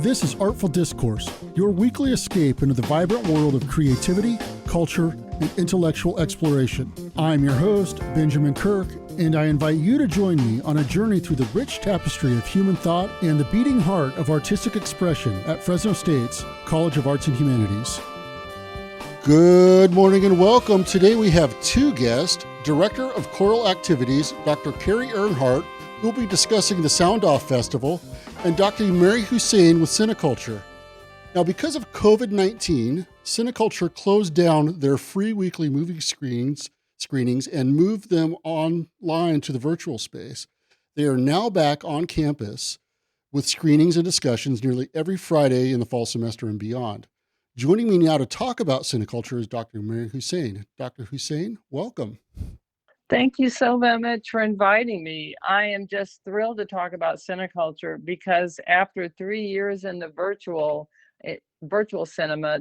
This is Artful Discourse, your weekly escape into the vibrant world of creativity, culture, and intellectual exploration. I'm your host, Benjamin Kirk, and I invite you to join me on a journey through the rich tapestry of human thought and the beating heart of artistic expression at Fresno State's College of Arts and Humanities. Good morning and welcome. Today we have two guests, Director of Choral Activities, Dr. Carrie Earnhardt, who will be discussing the Sound Off Festival, and Dr. Mary Hussein with CineCulture. Now, because of COVID-19, CineCulture closed down their free weekly movie screenings and moved them online to the virtual space. They are now back on campus with screenings and discussions nearly every Friday in the fall semester and beyond. Joining me now to talk about CineCulture is Dr. Mary Hussein. Dr. Hussein, welcome. Thank you so very much for inviting me. I am just thrilled to talk about CineCulture because after 3 years in the virtual cinema,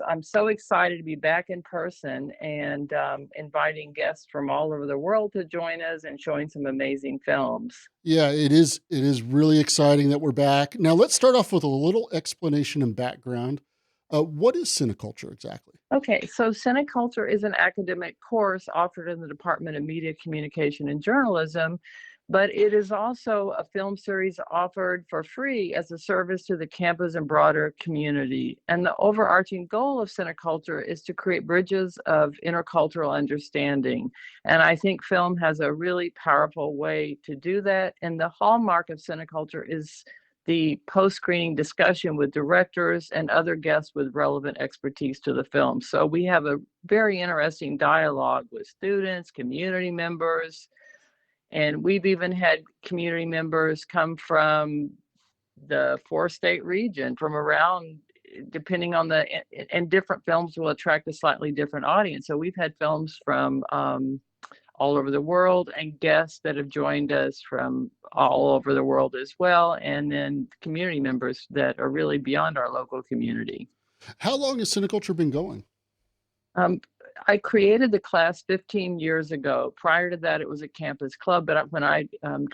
I'm so excited to be back in person and inviting guests from all over the world to join us and showing some amazing films. Yeah, it is really exciting that we're back. Now, let's start off with a little explanation and background. What is CineCulture exactly? Okay, so CineCulture is an academic course offered in the Department of Media, Communication, and Journalism, but it is also a film series offered for free as a service to the campus and broader community. And the overarching goal of CineCulture is to create bridges of intercultural understanding. And I think film has a really powerful way to do that. And the hallmark of CineCulture is the post-screening discussion with directors and other guests with relevant expertise to the film. So we have a very interesting dialogue with students, community members, and we've even had community members come from the four-state region, from around, depending on and different films will attract a slightly different audience. So we've had films from all over the world and guests that have joined us from all over the world as well. And then community members that are really beyond our local community. How long has CineCulture been going? I created the class 15 years ago. Prior to that, it was a campus club. But when I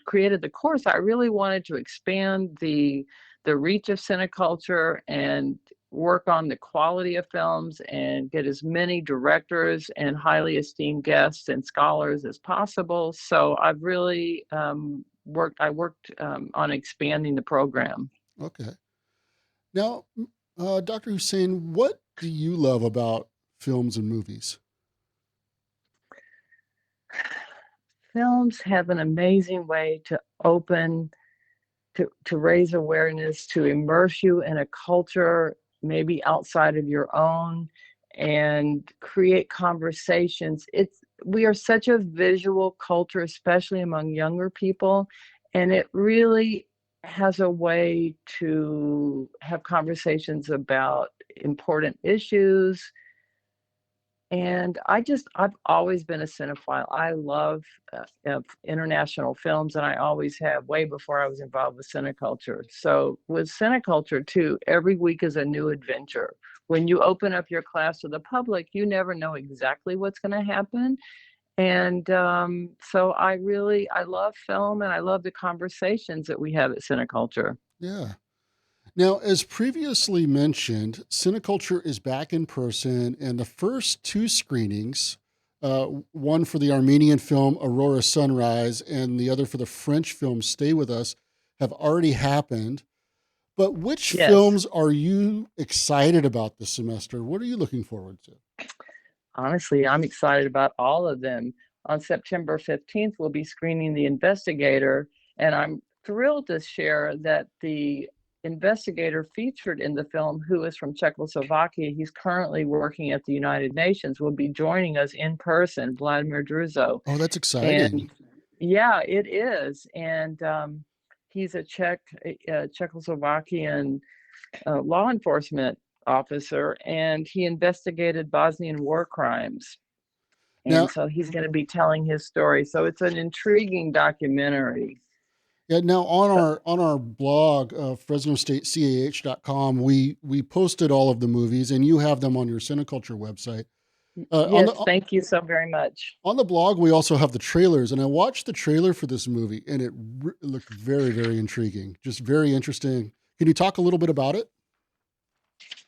created the course, I really wanted to expand the reach of CineCulture and work on the quality of films and get as many directors and highly esteemed guests and scholars as possible. So I've really worked on expanding the program. Okay. Now, Dr. Hussein, what do you love about films and movies? Films have an amazing way to raise awareness, to immerse you in a culture maybe outside of your own, and create conversations. We are such a visual culture, especially among younger people, and it really has a way to have conversations about important issues. And I've always been a cinephile. I love international films, and I always have, way before I was involved with CineCulture. So with CineCulture too, every week is a new adventure. When you open up your class to the public, you never know exactly what's going to happen. And so I love film, and I love the conversations that we have at CineCulture. Yeah. Now, as previously mentioned, CineCulture is back in person, and the first two screenings, one for the Armenian film Aurora Sunrise and the other for the French film Stay With Us, have already happened. But which films are you excited about this semester? What are you looking forward to? Honestly, I'm excited about all of them. On September 15th, we'll be screening The Investigator, and I'm thrilled to share that the investigator featured in the film, who is from Czechoslovakia, he's currently working at the United Nations, will be joining us in person, Vladimir Druzo. Oh, that's exciting. And yeah, it is. And he's a Czechoslovakian law enforcement officer, and he investigated Bosnian war crimes. And so he's going to be telling his story. So it's an intriguing documentary. Yeah. Now on our blog, FresnoStateCAH.com, we posted all of the movies, and you have them on your CineCulture website. Yes, thank you so very much. On the blog, we also have the trailers, and I watched the trailer for this movie, and it looked very, very intriguing, just very interesting, Can you talk a little bit about it?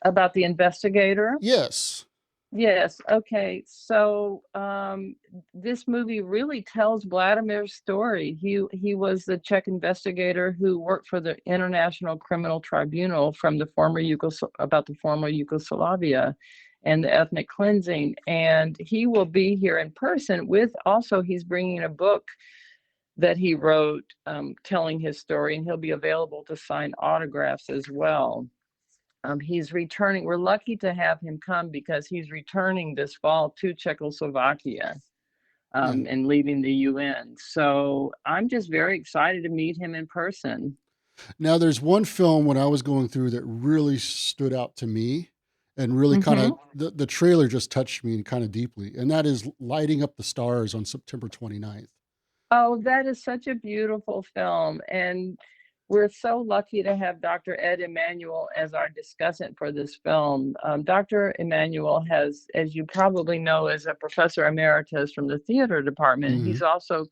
About the investigator. Yes. Yes. Okay. So this movie really tells Vladimir's story. He was the Czech investigator who worked for the International Criminal Tribunal from the about the former Yugoslavia and the ethnic cleansing. And he will be here in person with also he's bringing a book that he wrote telling his story, and he'll be available to sign autographs as well. He's returning. We're lucky to have him come because he's returning this fall to Czechoslovakia And and leaving the UN. So I'm just very excited to meet him in person. now there's one film when I was going through that really stood out to me and really kind Hmm. of the trailer just touched me kind of deeply. And that is Lighting Up the Stars on September 29th. Oh, that is such a beautiful film. And we're so lucky to have Dr. Ed Emanuel as our discussant for this film. Dr. Emanuel has, as you probably know, is a professor emeritus from the theater department. Mm-hmm. He's also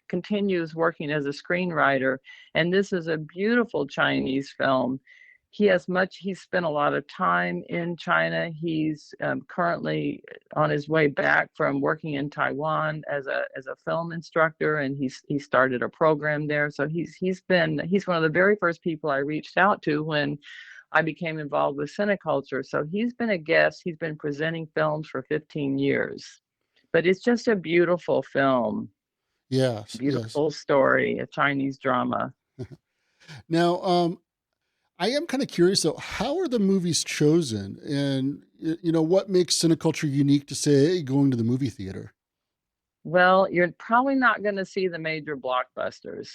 continues working as a screenwriter. And this is a beautiful Chinese film. He's spent a lot of time in China. He's currently on his way back from working in Taiwan as a film instructor, and he started a program there. So he's one of the very first people I reached out to when I became involved with CineCulture. So he's been a guest. He's been presenting films for 15 years. But it's just a beautiful film, Yes, yes. beautiful story, a Chinese drama. Now, I am kind of curious though, how are the movies chosen? And, what makes cineculture unique to say going to the movie theater? Well, you're probably not going to see the major blockbusters.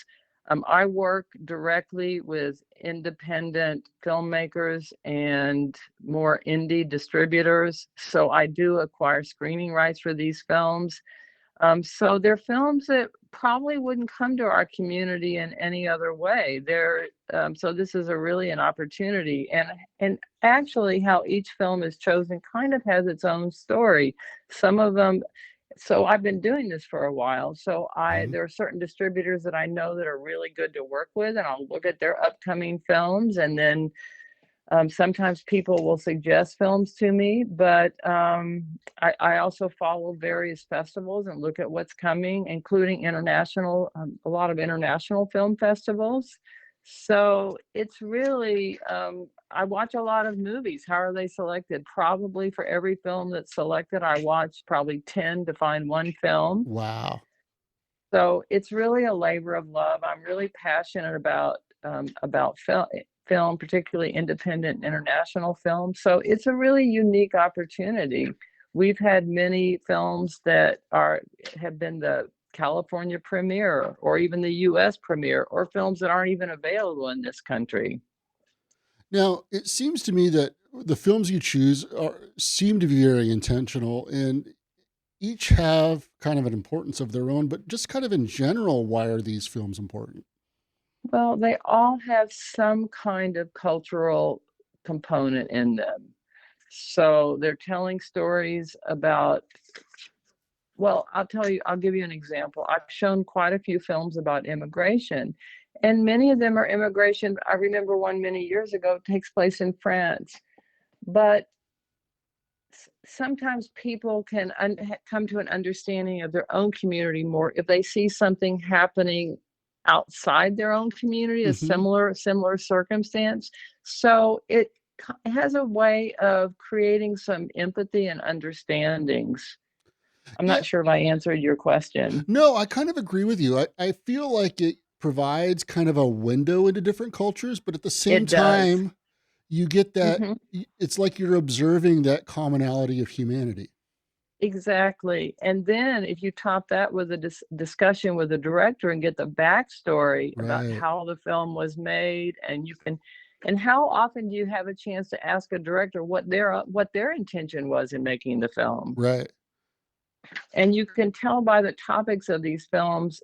I work directly with independent filmmakers and more indie distributors. So I do acquire screening rights for these films. So they're films that probably wouldn't come to our community in any other way. So this is really an opportunity, and actually, how each film is chosen kind of has its own story. Some of them. So I've been doing this for a while. So Mm-hmm. there are certain distributors that I know that are really good to work with, and I'll look at their upcoming films, and then sometimes people will suggest films to me, but I also follow various festivals and look at what's coming, including a lot of international film festivals. So it's really, I watch a lot of movies. How are they selected? Probably for every film that's selected, I watch probably 10 to find one film. Wow. So it's really a labor of love. I'm really passionate about film, particularly independent international film. So it's a really unique opportunity. We've had many films that have been the California premiere or even the U.S. premiere, or films that aren't even available in this country. Now, it seems to me that the films you choose seem to be very intentional and each have kind of an importance of their own, but just kind of in general, why are these films important? Well, they all have some kind of cultural component in them. So they're telling stories about, well, I'll give you an example. I've shown quite a few films about immigration, and many of them are immigration. I remember one many years ago takes place in France, but sometimes people can come to an understanding of their own community more if they see something happening outside their own community, a Mm-hmm. similar circumstance. So it has a way of creating some empathy and understandings. I'm Yeah. not sure if I answered your question. No, I kind of agree with you. I feel like it provides kind of a window into different cultures, but at the same It does. time, you get that Hmm. it's like you're observing that commonality of humanity. Exactly. And then if you top that with a discussion with the director and get the backstory about Right. how the film was made, and how often do you have a chance to ask a director what their intention was in making the film? Right. And you can tell by the topics of these films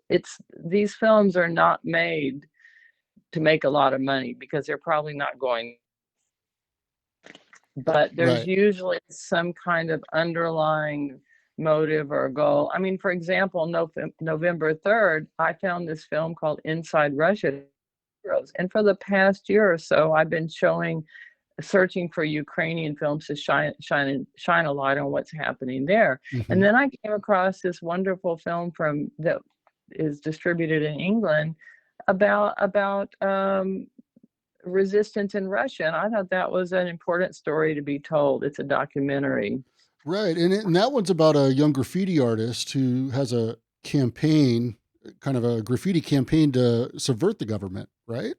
are not made to make a lot of money because they're probably not going, but there's Right. usually some kind of underlying motive or goal. I mean, for example, November 3rd, I found this film called Inside Russia. heroes. And for the past year or so, I've been searching for Ukrainian films to shine a light on what's happening there. And Hmm. then I came across this wonderful film from that is distributed in England about resistance in Russia. And I thought that was an important story to be told. It's a documentary. Right. And that one's about a young graffiti artist who has a campaign, kind of a graffiti campaign to subvert the government, right?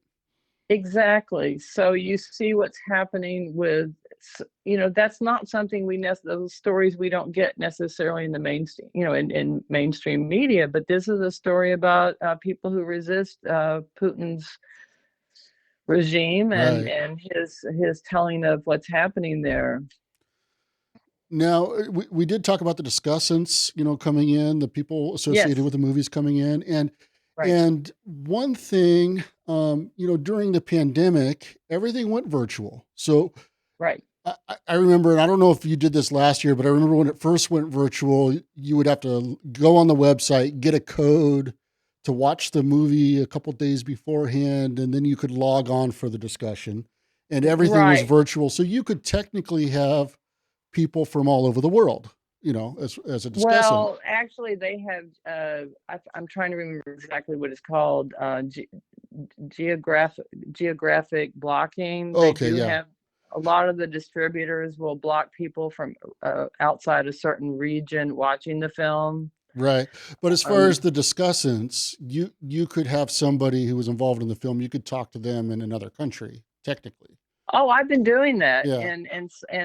Exactly. So you see what's happening with, that's not something those stories we don't get necessarily in the mainstream, in mainstream media. But this is a story about people who resist Putin's regime and Right. and his telling of what's happening there. Now, we did talk about the discussants, coming in, the people associated Yes, with the movies coming in, right, and one thing, during the pandemic, everything went virtual. So right. I remember, and I don't know if you did this last year, but I remember when it first went virtual, you would have to go on the website, get a code to watch the movie a couple days beforehand, and then you could log on for the discussion, and everything was Right. virtual. So you could technically have people from all over the world, as a discussant. Well, actually, they have. I'm trying to remember exactly what it's called. Geographic blocking. They Okay, do yeah, have a lot of the distributors will block people from outside a certain region watching the film. right. But as far as Um, the discussants, you could have somebody who was involved in the film. You could talk to them in another country, technically. oh, I've been doing that, Yeah. and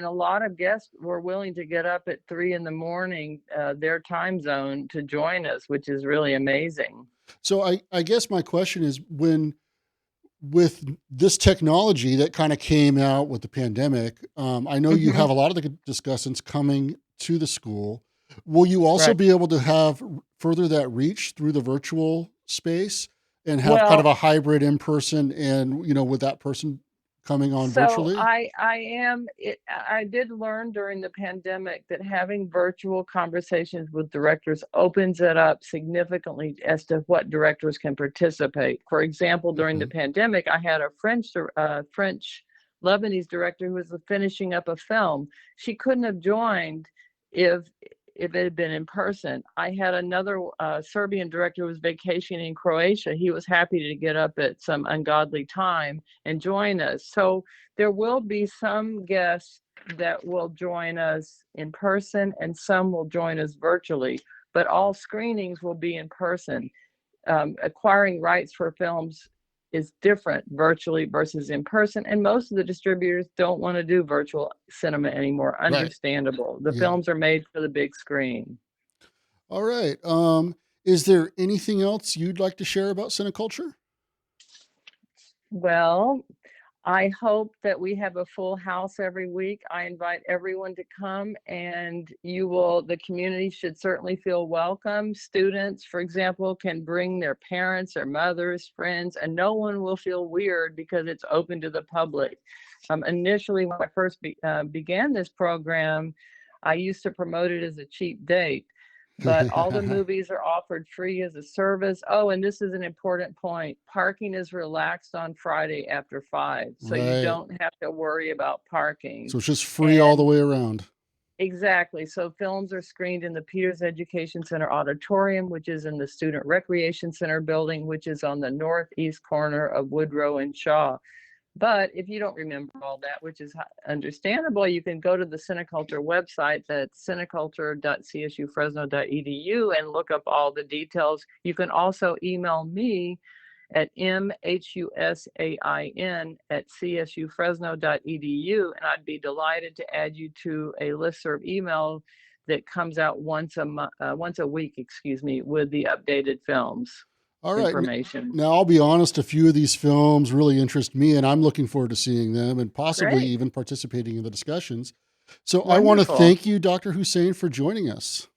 a lot of guests were willing to get up at 3 in the morning, their time zone, to join us, which is really amazing. So I guess my question is, when with this technology that kind of came out with the pandemic, I know you Hmm. have a lot of the discussants coming to the school. Will you also Right. be able to have further that reach through the virtual space and have kind of Well, a hybrid in person and, with that person coming on so virtually? I did learn during the pandemic that having virtual conversations with directors opens it up significantly as to what directors can participate. For example, during the Hmm. pandemic, I had a French Lebanese director who was finishing up a film. She couldn't have joined if it had been in person. I had another Serbian director who was vacationing in Croatia. He was happy to get up at some ungodly time and join us. So there will be some guests that will join us in person and some will join us virtually, but all screenings will be in person. Acquiring rights for films is different virtually versus in person, and most of the distributors don't want to do virtual cinema anymore. Right. Understandable. The Yeah. films are made for the big screen. All right. Is there anything else you'd like to share about cineculture? Well, I hope that we have a full house every week. I invite everyone to come, and the community should certainly feel welcome. Students, for example, can bring their parents, their mothers, friends, and no one will feel weird because it's open to the public. Initially, when I first began this program, I used to promote it as a cheap date, but all the movies are offered free as a service. Oh, and this is an important point. Parking is relaxed on Friday after 5, so you Right. don't have to worry about parking. So it's just free all the And way around. exactly, so films are screened in the Peters Education Center auditorium, which is in the Student Recreation Center building, which is on the northeast corner of Woodrow and Shaw. But if you don't remember all that, which is understandable, you can go to the CineCulture website, that's cineculture.csufresno.edu, and look up all the details. You can also email me at mhusain@csufresno.edu, and I'd be delighted to add you to a listserv email that comes out once a week, excuse me, with the updated films All right. information. Now, I'll be honest, a few of these films really interest me, and I'm looking forward to seeing them and possibly Great. even participating in the discussions. So I want to Wonderful. thank you, Dr. Hussein, for joining us.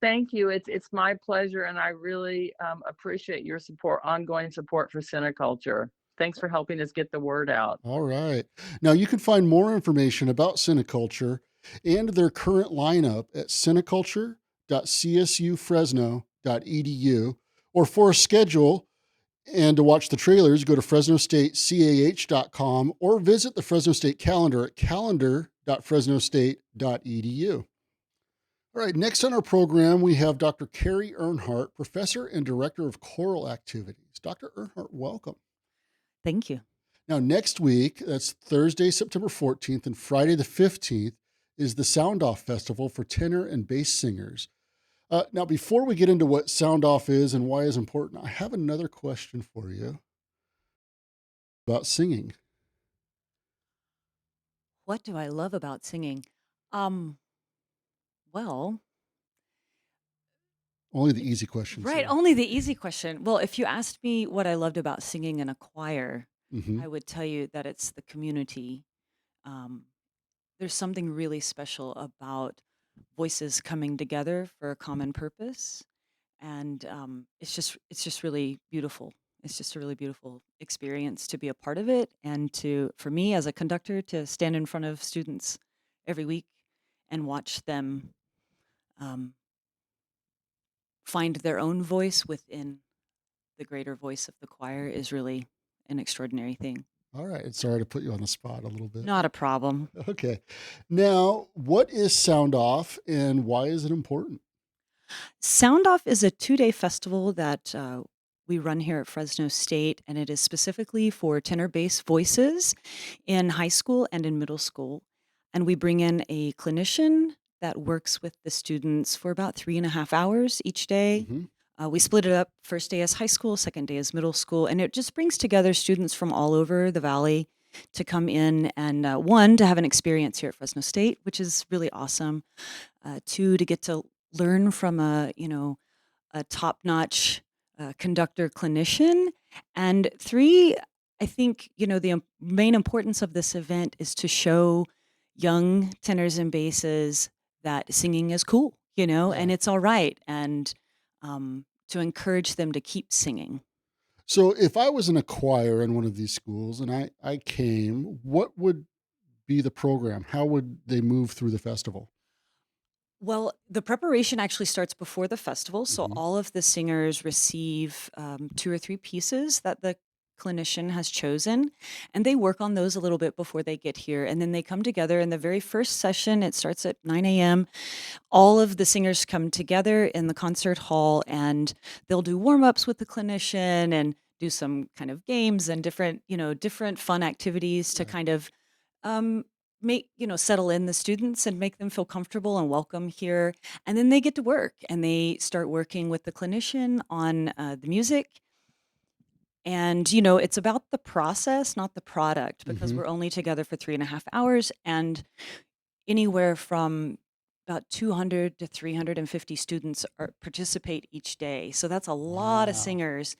Thank you. It's my pleasure, and I really appreciate your ongoing support for cineculture. Thanks for helping us get the word out. All right. Now, you can find more information about Cineculture and their current lineup at cineculture.csufresno.edu, or for a schedule, And to watch the trailers, go to FresnoStateCAH.com or visit the Fresno State calendar at calendar.fresnostate.edu. All right, next on our program, we have Dr. Carrie Earnhardt, Professor and Director of Choral Activities. Dr. Earnhardt, welcome. Thank you. Now, next week, that's Thursday, September 14th, and Friday the 15th, is the Sound Off Festival for tenor and bass singers. Now, before we get into what Sound Off is and why it's important, I have another question for you about singing. What do I love about singing? Um, well, Only the easy questions. right, Here. only the easy question. Well, if you asked me what I loved about singing in a choir, Mm-hmm. I would tell you that it's the community. Um, there's something really special about voices coming together for a common purpose, and it's just really beautiful. It's just a really beautiful experience to be a part of it, and for me as a conductor to stand in front of students every week and watch them um, find their own voice within the greater voice of the choir is really an extraordinary thing. All right. Sorry to put you on the spot a little bit. Not a problem. Okay. Now, what is Sound Off and why is it important? Sound Off is a 2-day festival that we run here at Fresno State, and it is specifically for tenor bass voices in high school and in middle school. And we bring in a clinician that works with the students for about 3.5 hours each day. Mm-hmm. We split it up. First day is high school, second day is middle school, and it just brings together students from all over the valley to come in and one, to have an experience here at Fresno State, which is really awesome. Two, to get to learn from a top-notch conductor clinician. And three, I think, the main importance of this event is to show young tenors and basses that singing is cool, and it's all right. And to encourage them to keep singing. So if I was in a choir in one of these schools and I came, what would be the program? How would they move through the festival? Well, the preparation actually starts before the festival. So Mhm. all of the singers receive 2 or 3 pieces that the clinician has chosen, and they work on those a little bit before they get here. And then they come together in the very first session. It starts at 9 a.m. All of the singers come together in the concert hall, and they'll do warm-ups with the clinician and do some kind of games and different fun activities to Yeah. kind of um, settle in the students and make them feel comfortable and welcome here. And then they get to work and they start working with the clinician on the music. And, it's about the process, not the product, because Mhm. we're only together for 3.5 hours. And anywhere from about 200 to 350 students participate each day. So that's a lot of Wow. singers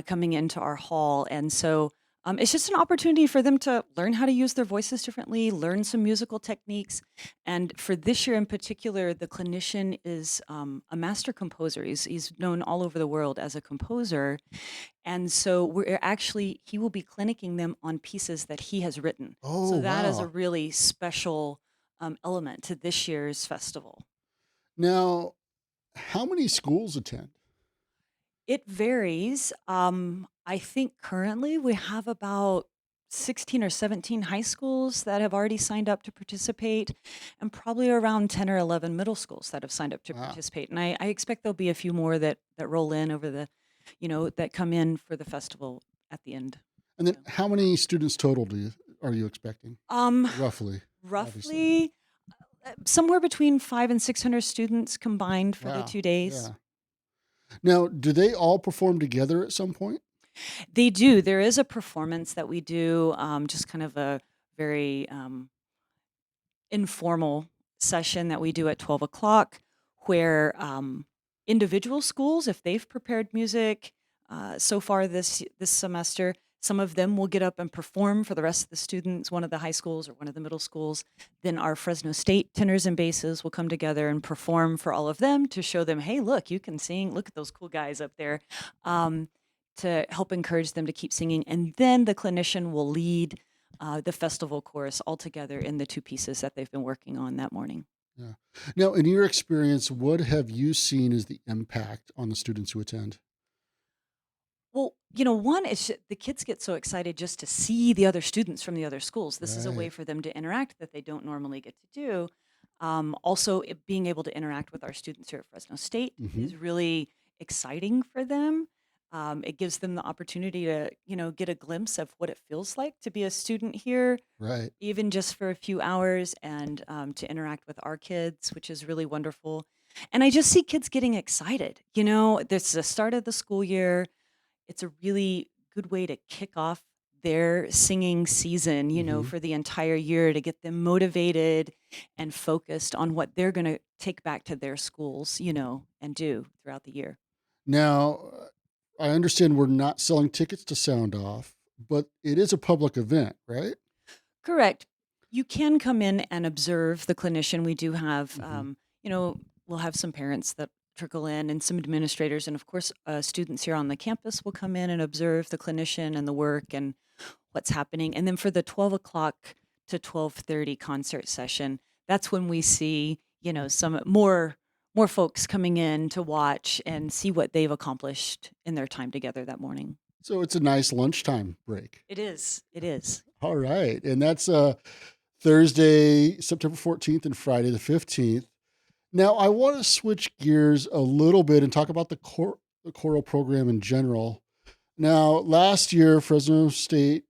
coming into our hall. And so it's just an opportunity for them to learn how to use their voices differently, learn some musical techniques. And for this year in particular, the clinician is a master composer. He's known all over the world as a composer. And so he will be clinicking them on pieces that he has written. Oh, So that is a wow. really special element to this year's festival. Now, how many schools attend? It varies. I think currently we have about 16 or 17 high schools that have already signed up to participate, and probably around 10 or 11 middle schools that have signed up to Wow. participate. And I expect there'll be a few more that roll in over that come in for the festival at the end. And then how many students total are you expecting? Um, Roughly. roughly somewhere between 500 and 600 students combined for the Wow. 2 days. Yeah. Now, do they all perform together at some point? They do. There is a performance that we do, just kind of a very informal session that we do at 12 o'clock, where individual schools, if they've prepared music so far this semester, some of them will get up and perform for the rest of the students, one of the high schools or one of the middle schools. Then our Fresno State tenors and basses will come together and perform for all of them to show them, hey, look, you can sing. Look at those cool guys up there, to help encourage them to keep singing. And then the clinician will lead the festival chorus all together in the 2 pieces that they've been working on that morning. Yeah. Now, in your experience, what have you seen as the impact on the students who attend? Well, one is the kids get so excited just to see the other students from the other schools. This is a way Right. for them to interact that they don't normally get to do. Also, being able to interact with our students here at Fresno State Hmm. is really exciting for them. It gives them the opportunity to, get a glimpse of what it feels like to be a student here, Right. even just for a few hours, and to interact with our kids, which is really wonderful. And I just see kids getting excited. This is the start of the school year. It's a really good way to kick off their singing season, Hmm. for the entire year, to get them motivated and focused on what they're going to take back to their schools, and do throughout the year. Now, I understand we're not selling tickets to Sound Off, but it is a public event, right? Correct. You can come in and observe the clinician. We do have, Hmm. we'll have some parents that trickle in, and some administrators, and of course, students here on the campus will come in and observe the clinician and the work and what's happening. And then for the 12 o'clock to 12:30 concert session, that's when we see, some more folks coming in to watch and see what they've accomplished in their time together that morning. So it's a nice lunchtime break. It is. It is. All right. And that's Thursday, September 14th and Friday the 15th. Now, I want to switch gears a little bit and talk about the choral program in general. Now, last year, Fresno State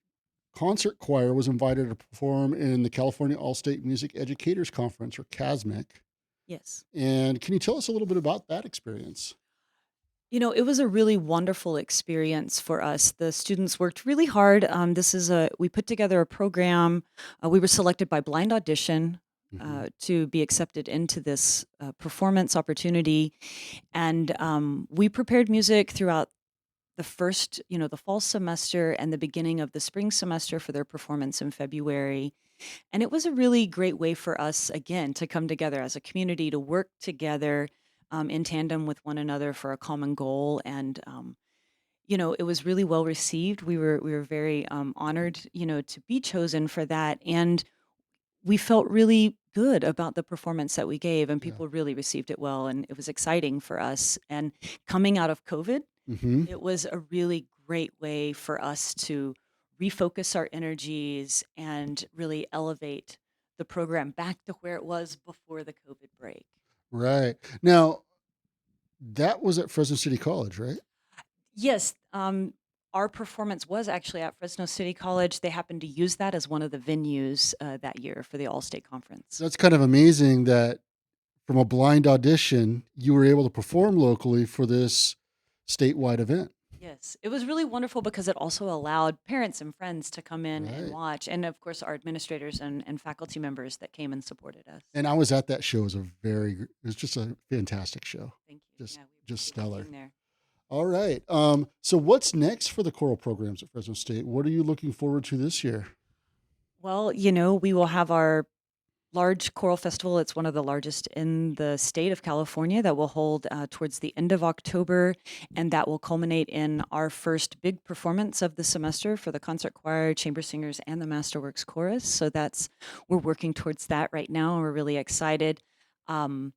Concert Choir was invited to perform in the California All-State Music Educators Conference, or CASMIC. Yes. And can you tell us a little bit about that experience? It was a really wonderful experience for us. The students worked really hard. We put together a program. We were selected by blind audition Hmm. to be accepted into this performance opportunity. And we prepared music throughout the first, the fall semester and the beginning of the spring semester for their performance in February. And it was a really great way for us, again, to come together as a community, to work together in tandem with one another for a common goal. And, it was really well received. We were very honored, to be chosen for that. And we felt really good about the performance that we gave, and Yeah. people really received it well. And it was exciting for us. And coming out of COVID, Hmm. it was a really great way for us to refocus our energies and really elevate the program back to where it was before the COVID break. Right. Now, that was at Fresno City College, right? Yes, our performance was actually at Fresno City College. They happened to use that as one of the venues that year for the All State Conference. That's kind of amazing that from a blind audition, you were able to perform locally for this statewide event. Yes, it was really wonderful because it also allowed parents and friends to come in and Right. watch, and of course, our administrators and faculty members that came and supported us. And I was at that show. It was just a fantastic show. Thank you. Just Yeah, we just appreciate you stellar. being there. All right. So what's next for the choral programs at Fresno State? What are you looking forward to this year? Well, we will have our large choral festival. It's one of the largest in the state of California that will hold towards the end of October. And that will culminate in our first big performance of the semester for the concert choir, chamber singers, and the Masterworks chorus. So we're working towards that right now. And we're really excited. Um,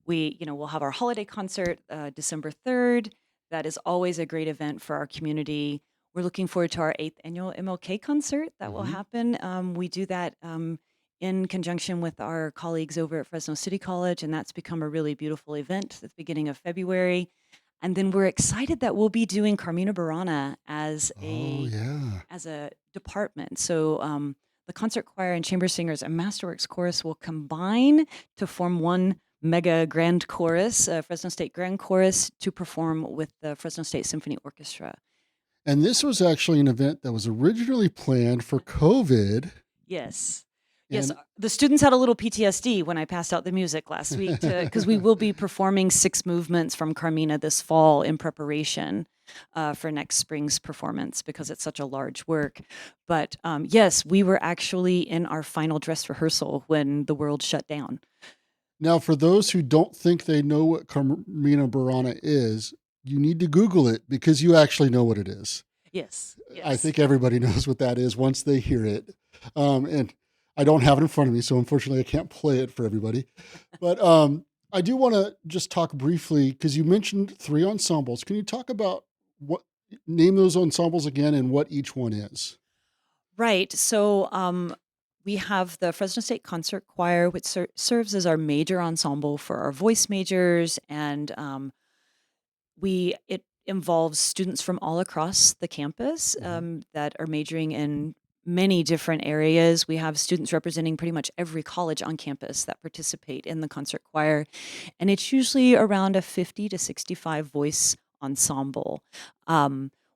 we'll have our holiday concert December 3rd. That is always a great event for our community. We're looking forward to our 8th annual MLK concert that will Hmm. happen. We do that in conjunction with our colleagues over at Fresno City College, and that's become a really beautiful event at the beginning of February. And then we're excited that we'll be doing Carmina Burana as Oh, a yeah. as a department. So the concert choir and chamber singers and Masterworks chorus will combine to form one mega grand chorus, Fresno State Grand Chorus, to perform with the Fresno State Symphony Orchestra. And this was actually an event that was originally planned for COVID. Yes. Yes, And the students had a little PTSD when I passed out the music last week, because we will be performing 6 movements from Carmina this fall in preparation for next spring's performance, because it's such a large work. But yes, we were actually in our final dress rehearsal when the world shut down. now, for those who don't think they know what Carmina Burana is, you need to Google it because you actually know what it is. Yes, I yes. think everybody knows what that is once they hear it. And I don't have it in front of me, so unfortunately I can't play it for everybody. But I do want to just talk briefly because you mentioned 3 ensembles. Can you talk about what name those ensembles again and what each one is. Right. So we have the Fresno State Concert Choir, which serves as our major ensemble for our voice majors, and it involves students from all across the campus that are majoring in many different areas. We have students representing pretty much every college on campus that participate in the concert choir, and it's usually around a 50 to 65 voice ensemble.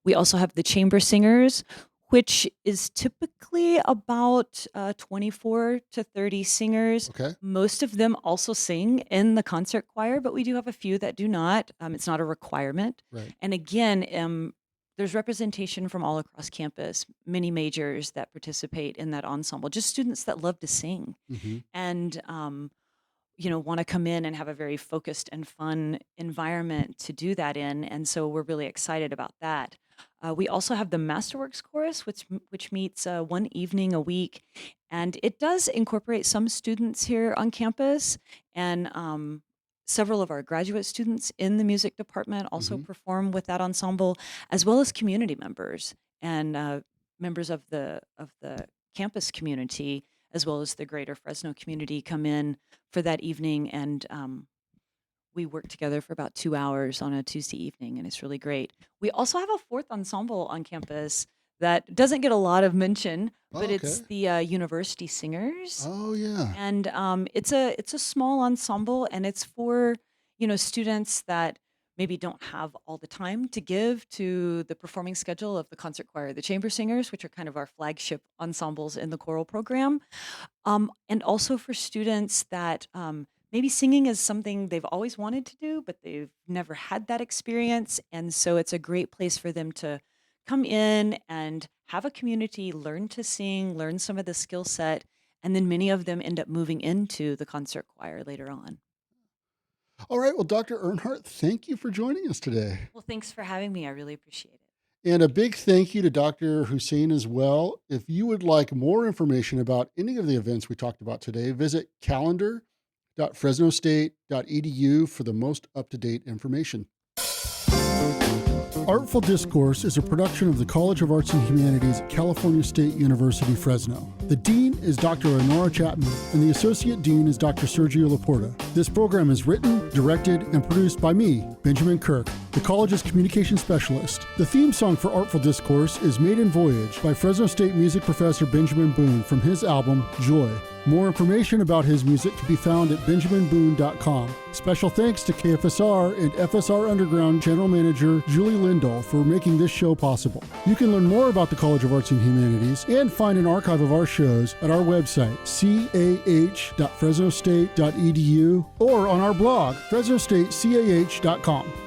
We also have the chamber singers, which is typically about 24 to 30 singers. Okay. Most of them also sing in the concert choir, but we do have a few that do not. It's not a requirement. Right. And again, there's representation from all across campus, many majors that participate in that ensemble, just students that love to sing and want to come in and have a very focused and fun environment to do that in. And so we're really excited about that. We also have the Masterworks Chorus, which meets one evening a week, and it does incorporate some students here on campus, and several of our graduate students in the music department also perform with that ensemble, as well as community members and members of the campus community, as well as the greater Fresno community, come in for that evening, and we work together for about 2 hours on a Tuesday evening, and it's really great. We also have a fourth ensemble on campus that doesn't get a lot of mention, but it's the University Singers. Oh, yeah. And it's a small ensemble, and it's for students that maybe don't have all the time to give to the performing schedule of the concert choir, the chamber singers, which are kind of our flagship ensembles in the choral program, and also for students that maybe singing is something they've always wanted to do, but they've never had that experience. And so it's a great place for them to come in and have a community, learn to sing, learn some of the skill set, and then many of them end up moving into the concert choir later on. All right. Well, Dr. Earnhardt, thank you for joining us today. Well, thanks for having me. I really appreciate it. And a big thank you to Dr. Hussein as well. If you would like more information about any of the events we talked about today, visit calendar.fresnostate.edu for the most up-to-date information. Artful Discourse is a production of the College of Arts and Humanities at California State University, Fresno. The Dean is Dr. Honora Chapman, and the Associate Dean is Dr. Sergio Laporta. This program is written, directed, and produced by me, Benjamin Kirk, the college's communication specialist. The theme song for Artful Discourse is Maiden Voyage by Fresno State music professor Benjamin Boone from his album, Joy. More information about his music can be found at benjaminboone.com. Special thanks to KFSR and FSR Underground General Manager Julie Lindahl for making this show possible. You can learn more about the College of Arts and Humanities and find an archive of our shows at our website, cah.fresnostate.edu, or on our blog, fresnostatecah.com.